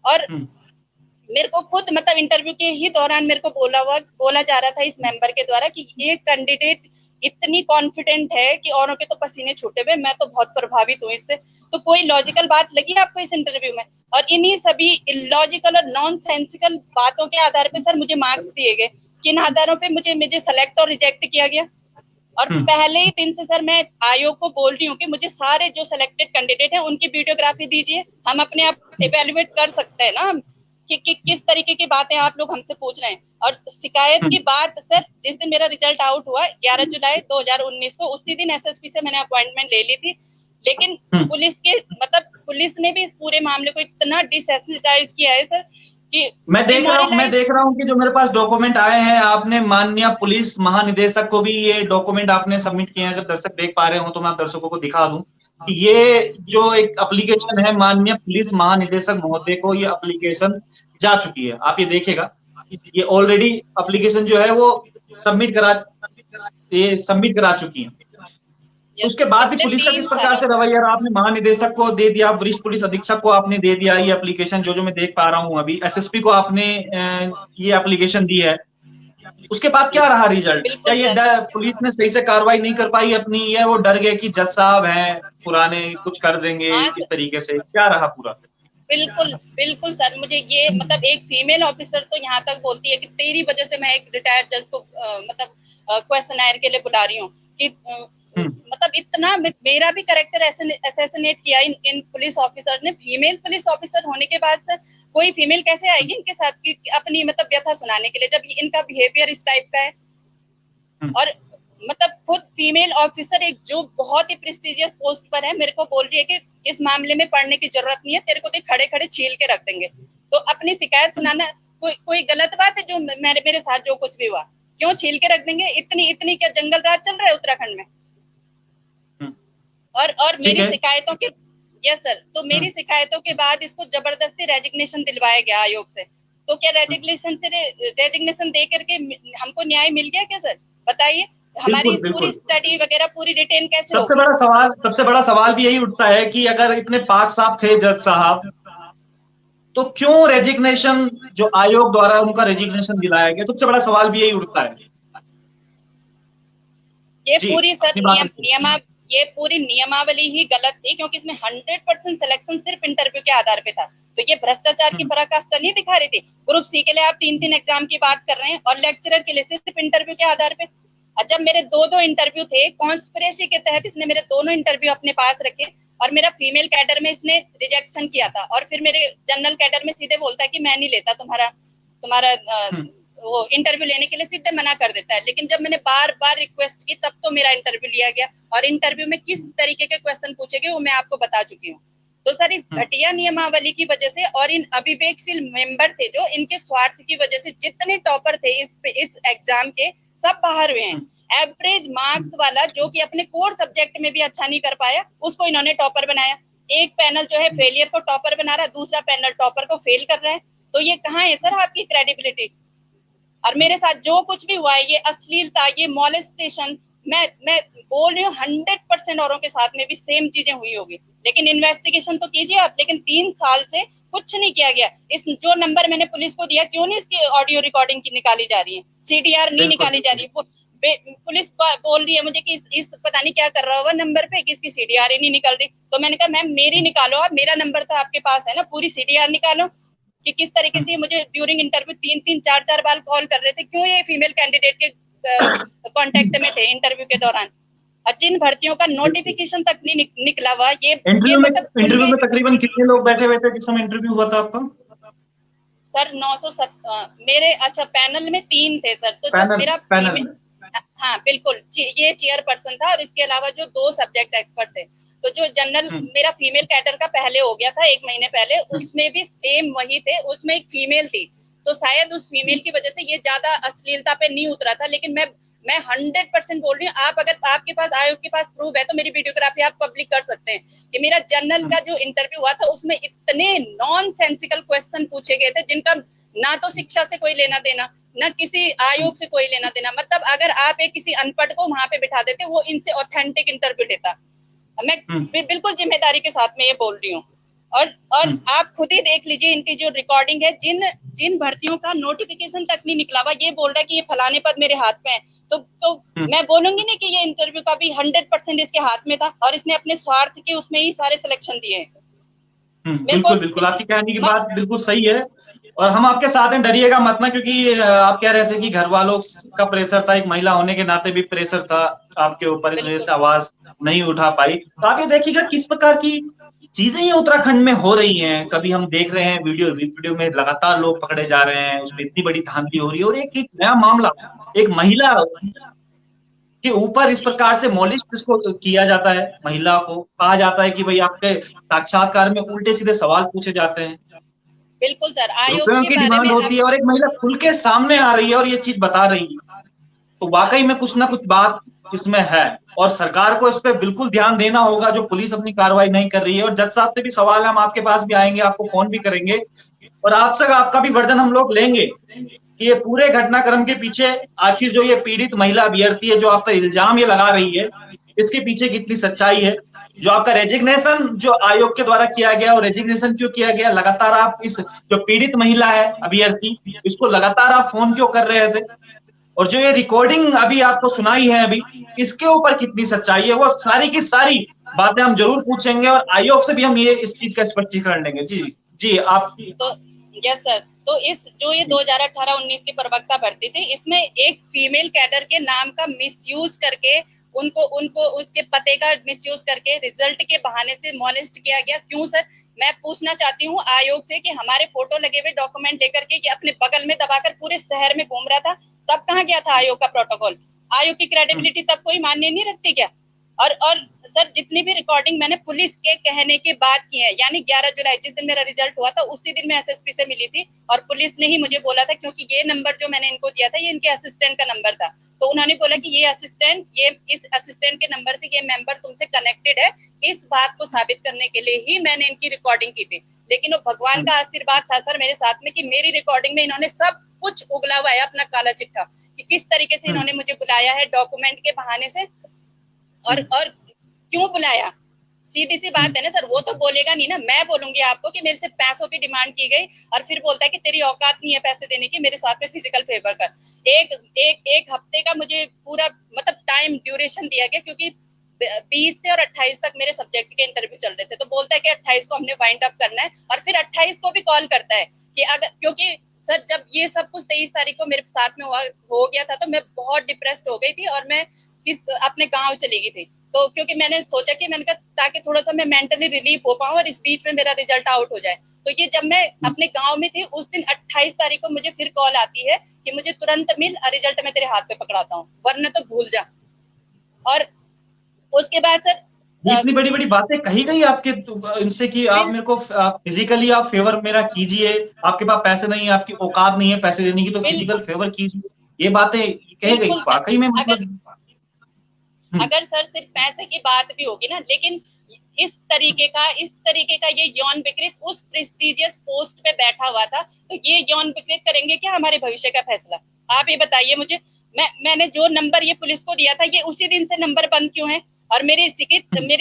और मेरे को खुद मतलब इंटरव्यू के ही दौरान मेरे को बोला जा रहा था इस मेंबर के द्वारा कि ये कैंडिडेट इतनी कॉन्फिडेंट है कि औरों के तो पसीने छूटे हुए, मैं तो बहुत प्रभावित हूँ इससे। तो कोई लॉजिकल बात लगी आपको इस इंटरव्यू में? और इन्हीं सभी इलॉजिकल और नॉन सेंसिकल बातों के आधार पे सर मुझे मार्क्स दिए गए। किन आधारों पे मुझे सेलेक्ट और रिजेक्ट किया गया? और पहले ही दिन से सर मैं आयोग को बोल रही हूँ कि मुझे सारे जो सिलेक्टेड कैंडिडेट हैं उनकी वीडियोग्राफी दीजिए, हम अपने आप इवेल्युएट कर सकते हैं ना कि किस तरीके की बातें आप लोग हमसे पूछ रहे हैं। और शिकायत की बात सर, जिस दिन मेरा रिजल्ट आउट हुआ 11 जुलाई 2019 को, उसी दिन एसएसपी से मैंने अपॉइंटमेंट ले ली थी, लेकिन पुलिस ने भी इस पूरे मामले को इतना डिसेंसिटाइज किया है सर कि मैं देख रहा हूँ कि जो मेरे पास डॉक्यूमेंट आए हैं, आपने माननीय पुलिस महानिदेशक को भी ये डॉक्यूमेंट आपने सबमिट किए हैं। अगर दर्शक देख पा रहे हो तो मैं दर्शकों को दिखा दूं कि ये जो एक एप्लीकेशन है माननीय पुलिस महानिदेशक महोदय को ये एप्लीकेशन जा चुकी है। आप ये देखिएगा, ये ऑलरेडी एप्लीकेशन जो है वो सबमिट करा चुकी है। उसके बाद भी पुलिस का किस प्रकार से रवैया, आपने महानिदेशक को दे दिया, वरिष्ठ पुलिस अधीक्षक को आपने दे दिया ये एप्लीकेशन, जो मैं देख पा रहा हूँ अभी एसएसपी को आपने ये एप्लीकेशन दी है। उसके बाद क्या रहा रिजल्ट? क्या ये पुलिस ने सही से कार्रवाई नहीं कर पाई अपनी, या वो डर गए कि जज साहब हैं पुराने कुछ कर देंगे इस तरीके से? क्या रहा पूरा? बिल्कुल बिल्कुल सर, मुझे ये मतलब एक फीमेल ऑफिसर तो यहाँ तक बोलती है कि तेरी वजह से मैं एक रिटायर्ड जज को मतलब क्वेश्चनायर के लिए बुला रही हूँ कि मतलब इतना मेरा भी कैरेक्टर असैसिनेट किया इन पुलिस ऑफिसर ने। फीमेल पुलिस ऑफिसर होने के बाद सर कोई फीमेल कैसे आएगी इनके साथ कि अपनी मतलब व्यथा सुनाने के लिए, जब इनका बिहेवियर इस टाइप का है। और मतलब खुद फीमेल ऑफिसर एक जो बहुत ही प्रेस्टिजियस पोस्ट पर है मेरे को बोल रही है कि इस मामले में पढ़ने की जरूरत नहीं है, तेरे को तो खड़े खड़े छील के रख देंगे। तो अपनी शिकायत सुनाना कोई गलत बात है? जो मेरे साथ जो कुछ भी हुआ क्यों छील के रख देंगे? इतनी क्या जंगल राज चल रहा है उत्तराखंड में? और मेरी शिकायतों के यस सर, तो मेरी शिकायतों के बाद इसको जबरदस्ती रेजिग्नेशन दिलवाया गया आयोग से। तो क्या रेजिग्नेशन दे करके हमको न्याय मिल गया क्या सर? बताइए, हमारी पूरी स्टडी वगैरह पूरी रिटेन कैसे होगी? सबसे बड़ा सवाल भी यही उठता है कि अगर इतने पाक साफ थे जज साहब, तो क्यों रेजिग्नेशन जो आयोग द्वारा उनका रेजिग्नेशन दिलाया गया? सबसे बड़ा सवाल भी यही उठता है। ये पूरी सर ये पूरी नियमावली ही गलत थी, क्योंकि इसमें 100% सिलेक्शन सिर्फ इंटरव्यू के आधार पे था। तो ये भ्रष्टाचार की पराकाष्ठा नहीं दिखा रही थी। ग्रुप सी के लिए आप 3 एग्जाम की बात कर रहे हैं और लेक्चरर के लिए सिर्फ इंटरव्यू के आधार पे। जब मेरे 2 इंटरव्यू थे, कॉन्स्पिरेसी के तहत इसने मेरे दोनों इंटरव्यू अपने पास रखे और मेरा फीमेल कैडर में इसने रिजेक्शन किया था, और फिर मेरे जनरल कैडर में सीधे बोलता है कि मैं नहीं लेता तुम्हारा वो इंटरव्यू लेने के लिए सीधे मना कर देता है। लेकिन जब मैंने बार बार रिक्वेस्ट की तब तो मेरा इंटरव्यू लिया गया, और इंटरव्यू में किस तरीके के क्वेश्चन पूछे गए वो मैं आपको बता चुकी हूँ। तो सर इस घटिया नियमावली की वजह से और इन अविवेकशील मेंबर थे जो इनके स्वार्थ की वजह से जितने टॉपर थे इस एग्जाम के सब बाहर हुए हैं। एवरेज मार्क्स वाला जो कि अपने कोर सब्जेक्ट में भी अच्छा नहीं कर पाया उसको इन्होंने टॉपर बनाया। एक पैनल जो है फेलियर को टॉपर बना रहा है, दूसरा पैनल टॉपर को फेल कर रहा है। तो ये कहाँ है सर आपकी क्रेडिबिलिटी? और मेरे साथ जो कुछ भी हुआ है, ये अश्लीलता, ये मॉलेस्टेशन, मैं बोल रही हूँ 100% औरों के साथ में भी सेम चीजें हुई होगी। लेकिन इन्वेस्टिगेशन तो कीजिए आप। लेकिन 3 साल से कुछ नहीं किया गया। इस जो नंबर मैंने पुलिस को दिया, क्यों नहीं इसकी ऑडियो रिकॉर्डिंग की निकाली जा रही है? CDR नहीं निकाली जा रही। पुलिस बोल रही है मुझे कि इस पता नहीं क्या कर रहा होगा नंबर पे, कि इसकी CDR ही नहीं निकल रही। तो मैंने कहा मैम मेरी निकालो आप, मेरा नंबर तो आपके पास है ना, पूरी CDR निकालो कि किस तरीके से मुझे ड्यूरिंग इंटरव्यू 3-3, 4-4 बार कॉल कर रहे थे। क्यों ये फीमेल कैंडिडेट के कांटेक्ट में थे इंटरव्यू के दौरान, और जिन भर्तियों का नोटिफिकेशन तक नहीं निकला हुआ। ये इंटरव्यू में तकरीबन कितने लोग बैठे हुए थे जिस समय इंटरव्यू हुआ था आपका? सर 907 मेरे पैनल में 3 थे सर। तो मेरा हाँ बिल्कुल, ये चेयरपर्सन था और इसके अलावा जो 2 सब्जेक्ट एक्सपर्ट थे। तो जो जनरल मेरा फीमेल कैडर का पहले हो गया था 1 महीने पहले, उसमें भी सेम वही थे। उसमें एक फीमेल थी, तो शायद उस फीमेल की वजह से ये ज्यादा अश्लीलता पे नहीं उतरा था। लेकिन मैं 100% बोल रही हूँ, आप अगर आपके पास आयोग के पास प्रूफ है तो मेरी वीडियोग्राफी आप पब्लिक कर सकते हैं कि मेरा जनरल का जो इंटरव्यू हुआ था उसमें इतने नॉन सेंसिकल क्वेश्चन पूछे गए थे जिनका ना तो शिक्षा से कोई लेना देना, ना किसी आयोग से कोई लेना देना। मतलब अगर आप एक किसी अनपढ़ को वहां पे बिठा देते, वो इनसे ऑथेंटिक इंटरव्यू लेता। मैं बिल्कुल जिम्मेदारी के साथ में ये बोल रही हूँ। और आप खुद ही देख लीजिए इनकी जो रिकॉर्डिंग है, जिन भर्तियों का नोटिफिकेशन तक नहीं निकला हुआ, ये बोल रहा है कि ये फलाने पद मेरे हाथ में है। तो मैं बोलूंगी नहीं कि ये इंटरव्यू का भी 100% इसके हाथ में था और इसने अपने स्वार्थ के उसमें ही सारे सिलेक्शन दिए हैं। बिल्कुल आपकी कहने की बात बिल्कुल सही है, और हम आपके साथ हैं, डरिएगा मत ना। क्योंकि आप कह रहे थे कि घर वालों का प्रेशर था, एक महिला होने के नाते भी प्रेशर था आपके ऊपर, इस वजह से आवाज नहीं उठा पाई। तो आप ये देखिएगा किस प्रकार की चीजें ये उत्तराखंड में हो रही हैं। कभी हम देख रहे हैं वीडियो में लगातार लोग पकड़े जा रहे हैं, उसमें इतनी बड़ी धांधली हो रही है, और एक नया मामला, एक महिला के ऊपर इस प्रकार से मॉलिस्ट इसको किया जाता है। महिला को कहा जाता है कि भाई आपके साक्षात्कार में उल्टे सीधे सवाल पूछे जाते हैं। बिल्कुल सर, आयोग की डिमांड होती है और एक महिला खुल के सामने आ रही है और ये चीज बता रही है, तो वाकई में कुछ ना कुछ बात इसमें है, और सरकार को इस पे बिल्कुल ध्यान देना होगा जो पुलिस अपनी कार्रवाई नहीं कर रही है। और जज साहब से भी सवाल है, हम आपके पास भी आएंगे, आपको फोन भी करेंगे और आपसे आपका भी वर्जन हम लोग लेंगे कि ये पूरे घटनाक्रम के पीछे आखिर जो ये पीड़ित महिला अभ्यर्थी है, जो आप पर इल्जाम ये लगा रही है, इसके पीछे कितनी सच्चाई है। जो आपका रेजिग्नेशन जो आयोग के द्वारा किया गया, और रेजिग्नेशन क्यों किया गया, लगातार आप इस जो पीड़ित महिला है अभ्यर्थी, इसको लगातार आप फोन क्यों कर रहे थे, और जो ये रिकॉर्डिंग अभी आपको सुनाई है अभी, इसके ऊपर कितनी सच्चाई है, वो सारी की सारी बातें हम जरूर पूछेंगे और आयोग से भी हम ये इस चीज का स्पष्टीकरण लेंगे। जी जी आप। तो यस सर, तो इस जो ये 2018-19 की प्रवक्ता भर्ती थी, इसमें एक फीमेल कैडर के नाम का मिसयूज करके उनको उसके पते का मिसयूज करके रिजल्ट के बहाने से मॉलेस्ट किया गया। क्यों सर? मैं पूछना चाहती हूँ आयोग से कि हमारे फोटो लगे हुए डॉक्यूमेंट लेकर के कि अपने बगल में दबाकर पूरे शहर में घूम रहा था, तब कहाँ गया था आयोग का प्रोटोकॉल? आयोग की क्रेडिबिलिटी तब कोई मान्य नहीं रखती क्या? और सर जितनी भी रिकॉर्डिंग मैंने पुलिस के कहने के बाद की है, यानी 11 जुलाई जिस दिन मेरा रिजल्ट हुआ था उसी दिन मैं एसएसपी से मिली थी और पुलिस ने ही मुझे बोला था, क्योंकि ये नंबर जो मैंने इनको दिया था ये इनके असिस्टेंट का नंबर था, तो उन्होंने बोला कि ये इस असिस्टेंट के नंबर से ये मेंबर तुमसे कनेक्टेड है, इस बात को साबित करने के लिए ही मैंने इनकी रिकॉर्डिंग की थी। लेकिन वो भगवान का आशीर्वाद था सर मेरे साथ में कि मेरी रिकॉर्डिंग में इन्होंने सब कुछ उगला हुआ है, अपना काला चिट्ठा, कि किस तरीके से इन्होंने मुझे बुलाया है डॉक्यूमेंट के बहाने से। और क्यों बुलाया? सीधी सी बात है ना सर, वो तो बोलेगा नहीं ना, मैं बोलूंगी आपको कि मेरे से पैसों की डिमांड की गई और फिर बोलता है कि तेरी औकात नहीं है पैसे देने की, मेरे साथ में फिजिकल फेवर कर। एक हफ्ते का मुझे पूरा मतलब टाइम ड्यूरेशन दिया गया, क्योंकि 20 से और 28 तक मेरे सब्जेक्ट के इंटरव्यू चल रहे थे, तो बोलता है कि 28 को हमने वाइंड अप करना है, और फिर 28 को भी कॉल करता है कि अगर, क्योंकि सर जब ये सब कुछ 23 तारीख को मेरे साथ में हो गया था तो मैं बहुत डिप्रेस्ड हो गई थी और मैं अपने गांव चली गई थी। तो क्योंकि मैंने सोचा कि मैंने कहा ताकि थोड़ा सा मैं मेंटली रिलीफ हो पाऊं और इस बीच में मेरा रिजल्ट आउट हो जाए, तो ये जब मैं अपने गांव में थी उस दिन 28 तारीख को मुझे फिर कॉल आती है कि मुझे तुरंत मिल और रिजल्ट मैं तेरे हाथ पे पकड़ाता हूँ, वरना तो भूल जा। और उसके बाद सर इतनी बड़ी बड़ी बातें कही गई आपके इनसे कि आप मेरे को फिजिकली आप फेवर मेरा कीजिए, आपके पास पैसे नहीं है, आपकी औकात नहीं है पैसे देने की, तो फिजिकल फेवर कीजिए, ये बातें कही गई वाकई में? मतलब अगर सर सिर्फ पैसे की बात भी होगी ना, लेकिन इस तरीके का ये यौन विकृत उस प्रेस्टिजियस पोस्ट पे बैठा हुआ था, तो ये यौन विकृत करेंगे क्या हमारे भविष्य का फैसला? आप ये बताइए मुझे। मैंने जो नंबर ये पुलिस को दिया था ये उसी दिन से नंबर बंद क्यों है? और मेरी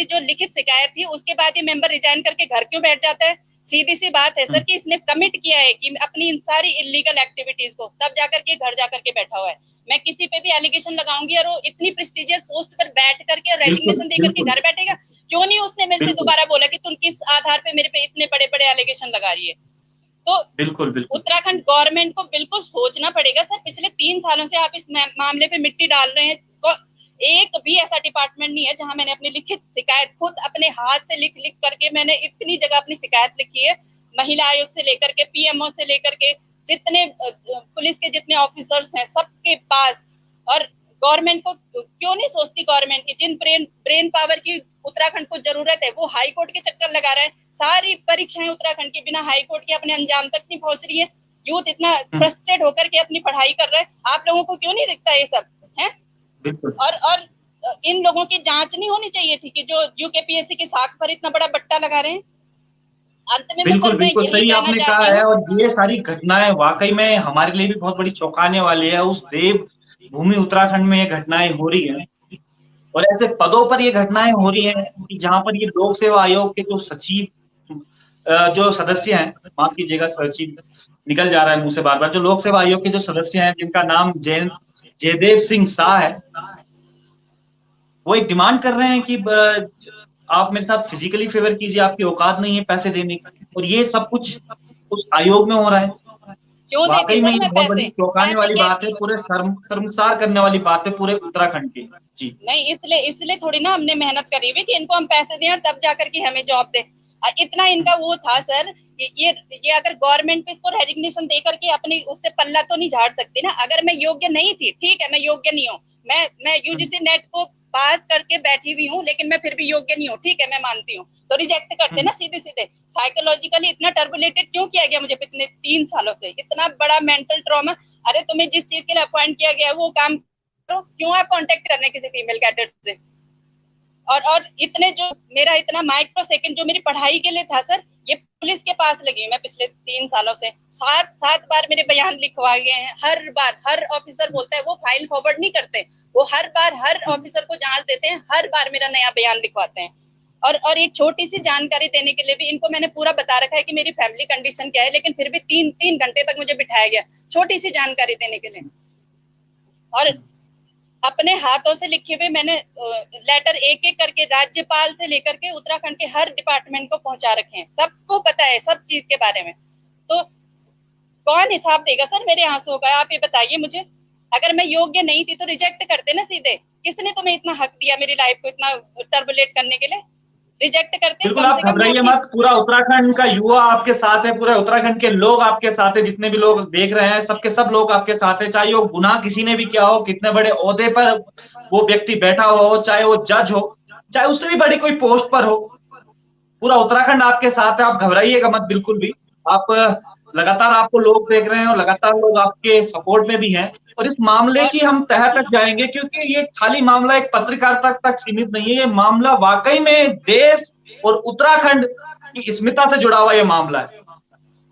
जो लिखित शिकायत थी उसके बाद ये मेंबर रिजाइन करके घर क्यों बैठ जाता है? सीधी सी बात है सर कि इसने कमिट किया है कि अपनी इन सारी इलीगल एक्टिविटीज को, तब जाकर के घर जाकर के बैठा हुआ है। मैं किसी पे भी एलिगेशन लगाऊंगी और वो इतनी प्रेस्टिजियस पोस्ट पर बैठ करके रेजिग्नेशन देकर के घर बैठेगा, क्यों नहीं उसने मेरे से दोबारा बोला कि तुम किस आधार पे मेरे पे इतने बड़े बड़े एलिगेशन लगा रही है? तो बिल्कुल उत्तराखंड गवर्नमेंट को बिल्कुल सोचना पड़ेगा सर, पिछले 3 सालों से आप इस मामले पे मिट्टी डाल रहे हैं, तो एक भी ऐसा डिपार्टमेंट नहीं है जहां मैंने अपनी लिखित शिकायत खुद अपने हाथ से लिख करके, मैंने इतनी जगह अपनी शिकायत लिखी है, महिला आयोग से लेकर के पीएमओ से लेकर के जितने पुलिस के जितने ऑफिसर्स हैं सबके पास। और गवर्नमेंट को क्यों नहीं सोचती, गवर्नमेंट की जिन ब्रेन पावर की उत्तराखंड को जरूरत है वो हाई कोर्ट के चक्कर लगा रहा है। सारी परीक्षाएं उत्तराखंड की बिना हाई कोर्ट के अपने अंजाम तक नहीं पहुंच रही है। यूथ इतना फ्रस्ट्रेट होकर के अपनी पढ़ाई कर रहा है, आप लोगों को क्यों नहीं दिखता ये सब है? और इन लोगों की जांच नहीं होनी चाहिए थी कि जो यूकेपीएससी की साख पर इतना बड़ा बट्टा लगा रहे हैं? अंत में बिल्कुल सही आपने कहा है। और ये सारी घटनाएं वाकई में हमारे लिए भी बहुत बड़ी चौंकाने वाली है। उस देव भूमि उत्तराखंड में ये घटनाएं हो रही हैं और ऐसे पदों पर ये घटनाएं हो रही हैं कि जहां पर ये लोक सेवा आयोग के जो सचिव जो सदस्य हैं, माफ कीजिएगा सचिव निकल जा रहा है मुंह से बार बार, जो लोक सेवा आयोग के जो सदस्य हैं जिनका नाम जयदेव सिंह शाह है, वो एक डिमांड कर रहे हैं कि आप मेरे साथ फिजिकली फेवर कीजिए, आपकी औकात नहीं है पैसे देने की, और ये सब कुछ उस आयोग में हो रहा है। वाकई में बहुत बड़ी चौंकाने वाली बात है, पूरे शर्मसार करने वाली बात है पूरे उत्तराखंड की। जी नहीं, इसलिए थोड़ी ना हमने मेहनत करी हुई कि इनको हम पैसे दें और तब जाकर के हमें जॉब दे। इतना इनका वो था सर, ये अगर गवर्नमेंट पे इसको रेजिग्नेशन दे करके अपनी उससे पल्ला तो नहीं झाड़ सकती ना। अगर मैं योग्य नहीं थी, ठीक है मैं योग्य नहीं हूँ, मैं यूजीसी नेट को पास करके बैठी हुई हूँ, लेकिन मैं फिर भी योग्य नहीं हूँ, ठीक है मैं मानती हूँ, तो रिजेक्ट करते ना सीधे सीधे। साइकोलॉजिकली इतना टर्बुलेटेड क्यों किया गया मुझे पिछले 3 सालों से? इतना बड़ा मेंटल ट्रॉमा। अरे तुम्हें जिस चीज के लिए अपॉइंट किया गया है वो काम करो, क्यों आप कांटेक्ट करने किसी फीमेल कैडेट से? और इतने जो मेरा इतना माइक्रो सेकंड जो मेरी पढ़ाई के लिए था सर, ये पुलिस के पास लगी मैं पिछले 3 सालों से 7 बार मेरे बयान लिखवा गए हैं। हर बार हर ऑफिसर बोलता है, वो फाइल फॉरवर्ड नहीं करते, वो हर बार हर ऑफिसर को जांच देते हैं, हर बार मेरा नया बयान लिखवाते हैं। और एक छोटी सी जानकारी देने के लिए भी इनको मैंने पूरा बता रखा है कि मेरी फैमिली कंडीशन क्या है, लेकिन फिर भी 3 घंटे तक मुझे बिठाया गया छोटी सी जानकारी देने के लिए। और अपने हाथों से लिखे हुए मैंने लेटर एक एक करके राज्यपाल से लेकर के उत्तराखंड के हर डिपार्टमेंट को पहुंचा रखे हैं। सबको पता है सब चीज के बारे में। तो कौन हिसाब देगा सर मेरे आंसुओं का? आप ये बताइए मुझे। अगर मैं योग्य नहीं थी तो रिजेक्ट करते ना सीधे। किसने तुम्हें इतना हक दिया मेरी लाइफ को इतना टर्बुलेट करने के लिए? रिजेक्ट करते। बिल्कुल, आप घबराइए मत, पूरा उत्तराखंड का युवा आपके साथ है, पूरे उत्तराखंड के लोग आपके साथ है, जितने भी लोग देख रहे हैं सबके सब लोग आपके साथ है। चाहे वो गुनाह किसी ने भी किया हो, कितने बड़े ओहदे पर वो व्यक्ति बैठा हो, चाहे वो जज हो, चाहे उससे भी बड़ी कोई पोस्ट पर हो, पूरा उत्तराखंड आपके साथ है। आप घबराइएगा मत बिल्कुल भी। आप लगातार आपको लोग देख रहे हैं और लगातार लोग आपके सपोर्ट में भी हैं। और इस मामले की हम तह तक जाएंगे, क्योंकि ये खाली मामला एक पत्रकारिता तक सीमित नहीं है। ये मामला वाकई में देश और उत्तराखंड की अस्मिता से जुड़ा हुआ ये मामला है।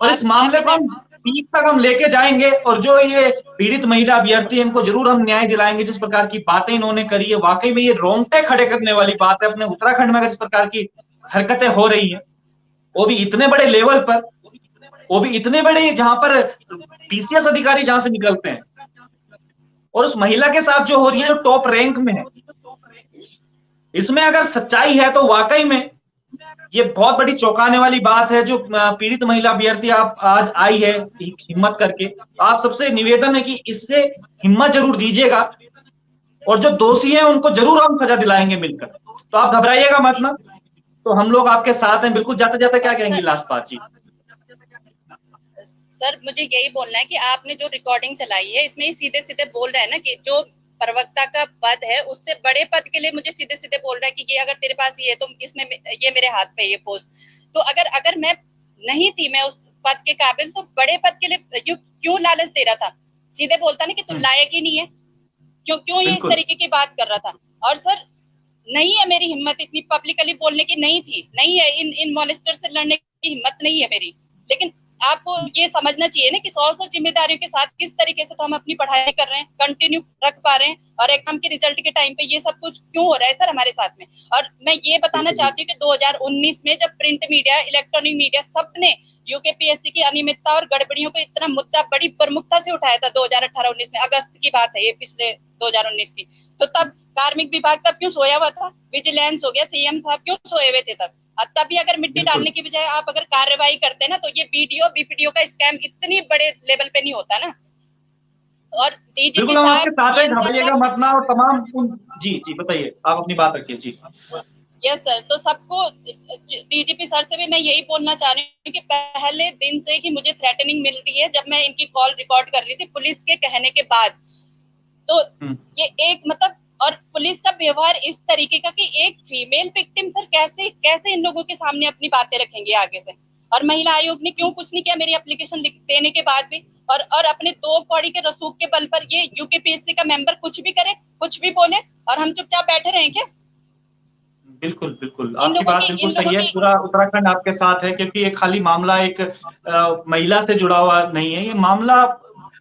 और इस मामले को हम पीक तक हम लेके जाएंगे। और जो ये पीड़ित महिला अभ्यर्थी, इनको जरूर हम न्याय दिलाएंगे। जिस प्रकार की बातें इन्होंने करी है, वाकई में ये रोंगटे खड़े करने वाली बात है। अपने उत्तराखंड में अगर इस प्रकार की हरकतें हो रही हैं, वो भी इतने बड़े लेवल पर, वो भी इतने बड़े जहां पर पीसीएस अधिकारी जहां से निकलते हैं, और उस महिला के साथ जो हो रही है, जो टॉप रैंक में है, इसमें अगर सच्चाई है तो वाकई में ये बहुत बड़ी चौंकाने वाली बात है। जो पीड़ित महिला अभ्यर्थी आप आज आई है हिम्मत करके, आप सबसे निवेदन है कि इससे हिम्मत जरूर दीजिएगा, और जो दोषी हैं उनको जरूर हम सजा दिलाएंगे मिलकर। तो आप घबराइएगा मत ना, तो हम लोग आपके साथ हैं बिल्कुल। जाते जाते क्या कहेंगे लास्ट बात? जी सर, मुझे यही बोलना है कि आपने जो रिकॉर्डिंग चलाई है इसमें सीधे सीधे बोल रहा है ना कि जो प्रवक्ता का पद है उससे बड़े पद के लिए मुझे सीधे सीधे बोल रहा है कि ये अगर तेरे पास ये है तो इसमें ये मेरे हाथ पे ये पोस्ट। तो अगर मैं नहीं थी, मैं उस पद के काबिल, तो बड़े पद के लिए क्यों लालच दे रहा था? सीधे बोलता ना कि तू लायक ही नहीं है। क्यों ये इस तरीके की बात कर रहा था? और सर, नहीं है मेरी हिम्मत इतनी पब्लिकली बोलने की, नहीं है इन मॉलेस्टर से लड़ने की हिम्मत नहीं है मेरी। लेकिन आपको ये समझना चाहिए ना कि 100 जिम्मेदारियों के साथ किस तरीके से तो हम अपनी पढ़ाई कर रहे हैं, कंटिन्यू रख पा रहे हैं, और एग्जाम के रिजल्ट के टाइम पे ये सब कुछ क्यों हो रहा है सर हमारे साथ में? और मैं ये बताना चाहती हूँ कि 2019 में जब प्रिंट मीडिया, इलेक्ट्रॉनिक मीडिया सबने यूकेपीएससी की अनियमितता और गड़बड़ियों को इतना मुद्दा बड़ी प्रमुखता से उठाया था 2018-19 में, अगस्त की बात है ये, पिछले 2019 की। तो तब कार्मिक विभाग तब क्यों सोया हुआ था? विजिलेंस हो गया, सीएम साहब क्यों सोए हुए थे तब? तभी अगर मिट्टी डालने की बजाय आप अगर कार्रवाई करते ना, तो ये बीडीओ बीपीडीओ का स्कैम इतनी बड़े लेवल पे नहीं होता ना। और डीजीपी साहब, आपके साथ है, घबराइएगा मत ना। और तमाम जी बताइए, आप अपनी बात रखिए। जी यस सर, तो सबको, डीजीपी सर से भी मैं यही बोलना चाह रही हूँ कि पहले दिन से ही मुझे थ्रेटनिंग मिल रही है। जब मैं इनकी कॉल रिकॉर्ड कर रही थी पुलिस के कहने के बाद, तो ये एक मतलब, और पुलिस का व्यवहार इस तरीके का कि एक फीमेल विक्टिम सर कैसे इन लोगों के सामने अपनी बातें रखेंगे आगे से? और महिला आयोग ने क्यों कुछ नहीं किया मेरी एप्लीकेशन देने के बाद भी? और अपने 2 कौड़ी के रसूख के बल पर ये यूकेपीएससी का मेंबर कुछ भी करे, कुछ भी बोले, और हम चुपचाप बैठे रहें क्या? बिल्कुल आपकी बात बिल्कुल सही है। पूरा उत्तराखंड आपके साथ है, क्योंकि ये खाली मामला एक महिला से जुड़ा हुआ नहीं है। ये मामला,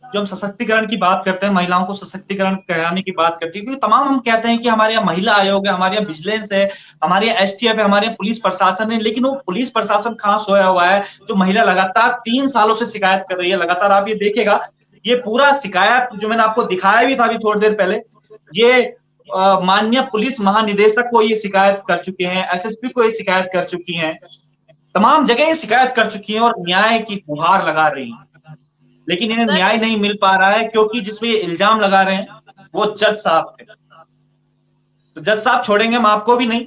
जो हम सशक्तिकरण की बात करते हैं, महिलाओं को सशक्तिकरण कराने की बात करती है, क्योंकि तमाम हम कहते हैं कि हमारे यहाँ महिला आयोग है, हमारे यहाँ विजिलेंस है, हमारे यहाँ एसटीएफ है, हमारे यहाँ पुलिस प्रशासन है, लेकिन वो पुलिस प्रशासन कहाँ सोया हुआ है? जो महिला लगातार 3 सालों से शिकायत कर रही है, लगातार आप ये देखेगा, ये पूरा शिकायत जो मैंने आपको दिखाया भी था अभी थोड़ी देर पहले, ये माननीय पुलिस महानिदेशक को ये शिकायत कर चुके हैं, एसएसपी को ये शिकायत कर चुकी हैं, तमाम जगह ये शिकायत कर चुकी हैं और न्याय की गुहार लगा रही हैं। लेकिन इन्हें न्याय नहीं मिल पा रहा है, क्योंकि जिसपे ये इल्जाम लगा रहे हैं वो जज साहब थे। तो जज साहब छोड़ेंगे हम आपको भी नहीं।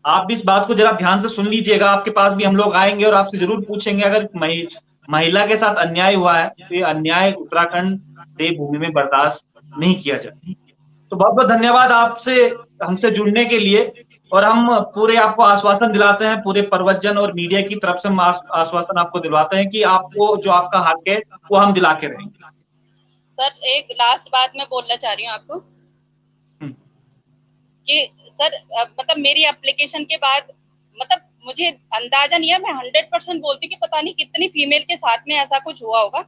आप भी इस बात को जरा ध्यान से सुन लीजिएगा। आपके पास भी हम लोग आएंगे और आपसे जरूर पूछेंगे, अगर महिला के साथ अन्याय हुआ है तो ये अन्याय उत्तराखंड देवभूमि में बर्दाश्त नहीं किया जाए। तो बहुत बहुत धन्यवाद आपसे हमसे जुड़ने के लिए, और हम पूरे आपको आश्वासन दिलाते हैं, पूरे पर्वतजन और मीडिया की तरफ से हम आश्वासन आपको दिलवाते हैं कि आपको जो आपका हक है वो हम दिला के रहेंगे। सर, एक लास्ट बात मैं बोलना चाह रही हूँ आपको कि सर, मतलब मेरी एप्लीकेशन के बाद, मतलब मुझे अंदाजा नहीं है, मैं 100% बोलती कि पता नहीं कितनी फीमेल के साथ में ऐसा कुछ हुआ होगा।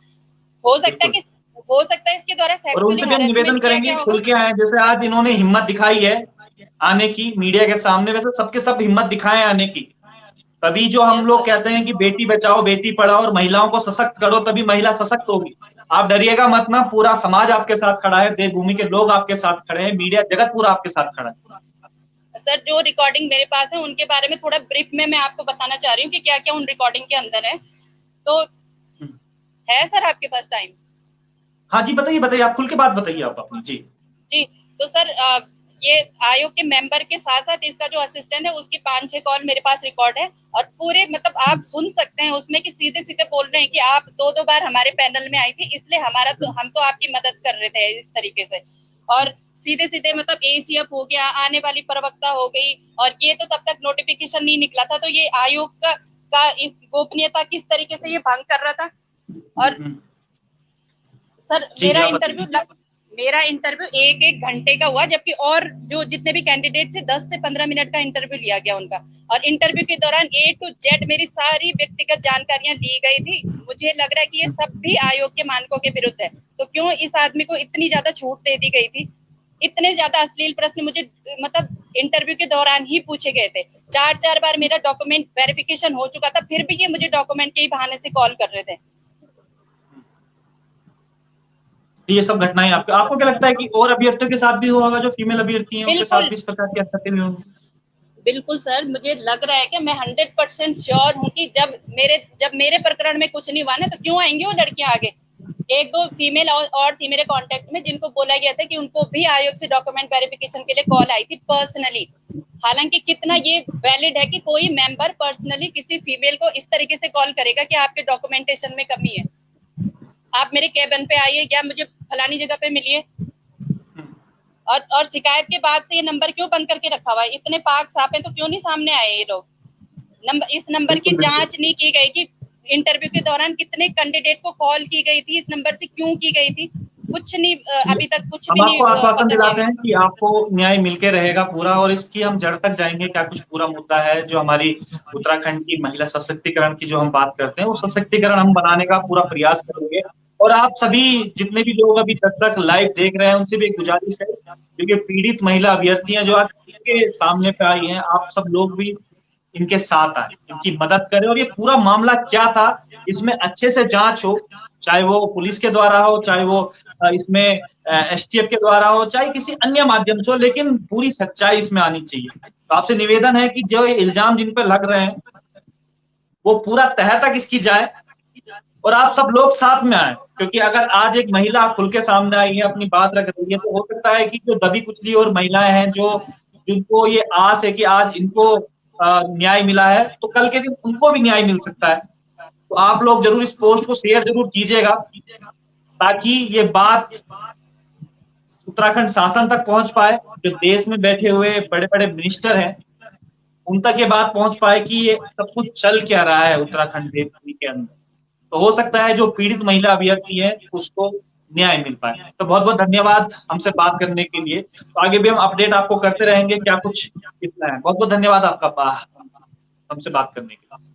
हो सकता है इसके द्वारा और उनसे भी हम निवेदन करेंगे खुल के आए, जैसे आज इन्होंने हिम्मत दिखाई है आने की मीडिया के सामने, वैसे सबके सब हिम्मत दिखाएं आने की। तभी जो हम लोग कहते हैं कि बेटी बचाओ बेटी पढ़ाओ और महिलाओं को सशक्त करो, तभी महिला सशक्त होगी। आप डरिएगा मत ना, पूरा समाज आपके साथ खड़ा है, देवभूमि के लोग आपके साथ खड़े हैं, मीडिया जगत पूरा आपके साथ खड़ा है। सर जो रिकॉर्डिंग मेरे पास है उनके बारे में थोड़ा ब्रीफ में मैं आपको बताना चाह रही हूँ कि क्या क्या उन रिकॉर्डिंग के अंदर है। तो है सर आपके पास टाइम? हाँ जी बताइए बताइए, आप खुल के बात बताइए आप अपनी। जी जी तो सर ये आयोग के मेंबर के साथ साथ इसका जो असिस्टेंट है उसकी 5-6 कॉल मेरे पास रिकॉर्ड है, और पूरे मतलब आप सुन सकते हैं उसमें कि सीधे सीधे बोल रहे हैं कि आप 2-2 बार हमारे पैनल में आई थी, इसलिए हम तो आपकी मदद कर रहे थे इस तरीके से। और सीधे सीधे मतलब एसीएफ हो गया, आने वाली प्रवक्ता हो गई, और ये तो तब तक नोटिफिकेशन नहीं निकला था, तो ये आयोग का इस गोपनीयता किस तरीके से ये भंग कर रहा था। और सर मेरा इंटरव्यू 1-1 घंटे का हुआ, जबकि और जो जितने भी कैंडिडेट से 10 से 15 मिनट का इंटरव्यू लिया गया उनका, और इंटरव्यू के दौरान A to Z मेरी सारी व्यक्तिगत जानकारियां ली गई थी। मुझे लग रहा है कि ये सब भी आयोग के मानकों के विरुद्ध है, तो क्यों इस आदमी को इतनी ज्यादा छूट दे दी गई थी। इतने ज्यादा अश्लील प्रश्न मुझे मतलब इंटरव्यू के दौरान ही पूछे गए थे। 4-4 बार मेरा डॉक्यूमेंट वेरिफिकेशन हो चुका था, फिर भी ये मुझे डॉक्यूमेंट के ही बहाने से कॉल कर रहे थे। ये सब घटनाएं आपको क्या लगता है कि और अभ्यर्थियों के साथ भी हुआ होगा, जो फीमेल अभ्यर्थी हैं उनके साथ भी इस प्रकार की हरकतें भी होंगी? बिल्कुल सर, मुझे लग रहा है कि मैं 100% श्योर हूँ कि जब मेरे प्रकरण में कुछ नहीं हुआ ना, तो क्यों आएंगे वो लड़कियां आगे। 1-2 फीमेल और थी मेरे कांटेक्ट में, जिनको बोला गया था कि उनको भी आयोग से डॉक्यूमेंट वेरिफिकेशन के लिए कॉल आई थी पर्सनली। हालांकि कितना ये वैलिड है कि कोई मेंबर पर्सनली किसी फीमेल को इस तरीके से कॉल करेगा कि आपके डॉक्यूमेंटेशन में कमी है, आप मेरे केबिन पे आइए, या मुझे फलानी जगह पे मिलिए। और शिकायत के बाद से ये नंबर क्यों बंद करके रखा हुआ है? इतने पाक साफ है तो क्यों नहीं सामने आए ये लोग? इस नंबर की जांच नहीं की गई कि इंटरव्यू के दौरान कितने कैंडिडेट को कॉल की गई थी, इस नंबर से क्यों की गई थी, कुछ नहीं, अभी तक कुछ भी नहीं। हम आपको आश्वासन दिलाते हैं कि आपको न्याय मिलके रहेगा पूरा, और इसकी हम जड़ तक जाएंगे। क्या कुछ पूरा मुद्दा है जो हमारी उत्तराखंड की महिला सशक्तिकरण की जो हम बात करते हैं, वो सशक्तिकरण हम बनाने का पूरा प्रयास करेंगे। और आप सभी जितने भी लोग अभी तक लाइव देख रहे हैं, उनसे भी एक गुजारिश है, क्योंकि पीड़ित महिला अभ्यर्थियां जो आज के सामने पे आई हैं, आप सब लोग भी इनके साथ आए, इनकी मदद करें, और ये पूरा मामला क्या था इसमें अच्छे से जांच हो, चाहे वो पुलिस के द्वारा हो, चाहे वो इसमें एसटीएफ के द्वारा हो, चाहे किसी अन्य माध्यम से हो, लेकिन पूरी सच्चाई इसमें आनी चाहिए। तो आपसे निवेदन है कि जो इल्जाम जिन पर लग रहे हैं वो पूरा तह तक इसकी जाए, और आप सब लोग साथ में आए, क्योंकि अगर आज एक महिला खुल के सामने आई है, अपनी बात रख रही है, तो हो सकता है कि जो दबी कुचली और महिलाएं हैं, जो जिनको ये आस है कि आज इनको न्याय मिला है, तो कल के दिन उनको भी न्याय मिल सकता है। तो आप लोग जरूर इस पोस्ट को शेयर जरूर कीजिएगा, ताकि ये बात उत्तराखंड शासन तक पहुंच पाए, जो देश में बैठे हुए बड़े बड़े मिनिस्टर हैं उन तक ये बात पहुंच पाए कि ये सब कुछ चल क्या रहा है उत्तराखंड देश के अंदर। तो हो सकता है जो पीड़ित महिला अभ्यर्थी है उसको न्याय मिल पाए। तो बहुत बहुत धन्यवाद हमसे बात करने के लिए। तो आगे भी हम अपडेट आपको करते रहेंगे क्या कुछ कितना है। बहुत बहुत धन्यवाद आपका हमसे बात करने के लिए।